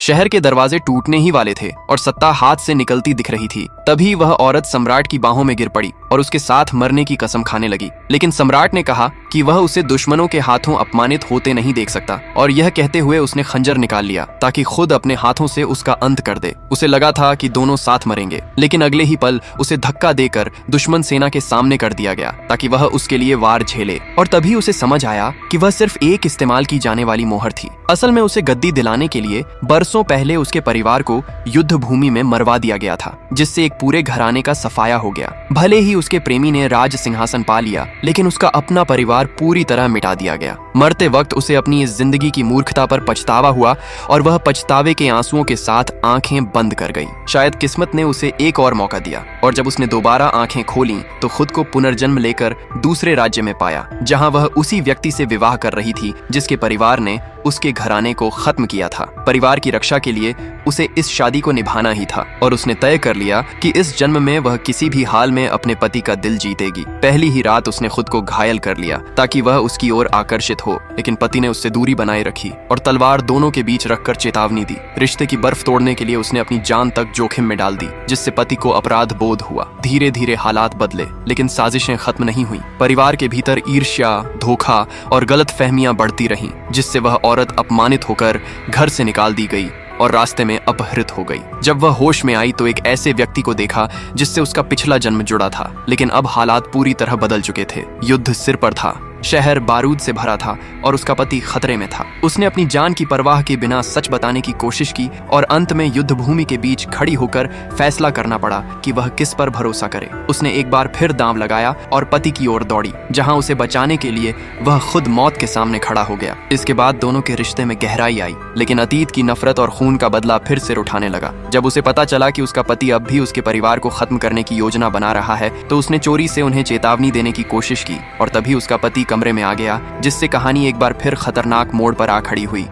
शहर के दरवाजे टूटने ही वाले थे और सत्ता हाथ से निकलती दिख रही थी। तभी वह औरत सम्राट की बाहों में गिर पड़ी और उसके साथ मरने की कसम खाने लगी। लेकिन सम्राट ने कहा कि वह उसे दुश्मनों के हाथों अपमानित होते नहीं देख सकता, और यह कहते हुए उसने खंजर निकाल लिया ताकि खुद अपने हाथों से उसका अंत कर दे। उसे लगा था कि दोनों साथ मरेंगे, लेकिन अगले ही पल उसे धक्का देकर दुश्मन सेना के सामने कर दिया गया ताकि वह उसके लिए वार झेले। और तभी उसे समझ आया कि वह सिर्फ एक इस्तेमाल की जाने वाली मोहर थी। असल में उसे गद्दी दिलाने के लिए बरसों पहले उसके परिवार को युद्ध भूमि में मरवा दिया गया था, जिससे एक पूरे घराने का सफाया हो गया। भले ही उसके प्रेमी ने राज सिंहासन पा लिया, लेकिन उसका अपना परिवार पूरी तरह मिटा दिया गया। मरते वक्त उसे अपनी इस जिंदगी की मूर्खता पर पछतावा हुआ और वह पछतावे के आंसुओं के साथ आंखें बंद कर गई। शायद किस्मत ने उसे एक और मौका दिया, और जब उसने दोबारा आंखें खोलीं तो खुद को पुनर्जन्म लेकर दूसरे राज्य में पाया, जहां वह उसी व्यक्ति से विवाह कर रही थी जिसके परिवार ने उसके घराने को खत्म किया था। परिवार की रक्षा के लिए उसे इस शादी को निभाना ही था, और उसने तय कर लिया कि इस जन्म में वह किसी भी हाल में अपने पति का दिल जीतेगी। पहली ही रात उसने खुद को घायल कर लिया ताकि वह उसकी ओर आकर्षित हो, लेकिन पति ने उससे दूरी बनाए रखी और तलवार दोनों के बीच रखकर चेतावनी दी। रिश्ते की बर्फ तोड़ने के लिए उसने अपनी जान तक जोखिम में डाल दी, जिससे पति को अपराध बोध हुआ। धीरे धीरे हालात बदले, लेकिन साजिशें खत्म नहीं हुई। परिवार के भीतर ईर्ष्या, धोखा और गलत फहमियां बढ़ती रहीं, जिससे वह औरत अपमानित होकर घर से निकाल दी गई और रास्ते में अपहृत हो गई। जब वह होश में आई तो एक ऐसे व्यक्ति को देखा जिससे उसका पिछला जन्म जुड़ा था, लेकिन अब हालात पूरी तरह बदल चुके थे। युद्ध सिर पर था, शहर बारूद से भरा था और उसका पति खतरे में था। उसने अपनी जान की परवाह के बिना सच बताने की कोशिश की, और अंत में युद्ध भूमि के बीच खड़ी होकर फैसला करना पड़ा कि वह किस पर भरोसा करे। उसने एक बार फिर दांव लगाया और पति की ओर दौड़ी, जहां उसे बचाने के लिए वह खुद मौत के सामने खड़ा हो गया। इसके बाद दोनों के रिश्ते में गहराई आई, लेकिन अतीत की नफरत और खून का बदला फिर सिर उठाने लगा। जब उसे पता चला कि उसका पति अब भी उसके परिवार को खत्म करने की योजना बना रहा है, तो उसने चोरी से उन्हें चेतावनी देने की कोशिश की, और तभी उसका पति कमरे में आ गया, जिससे कहानी एक बार फिर खतरनाक मोड़ पर आ खड़ी हुई।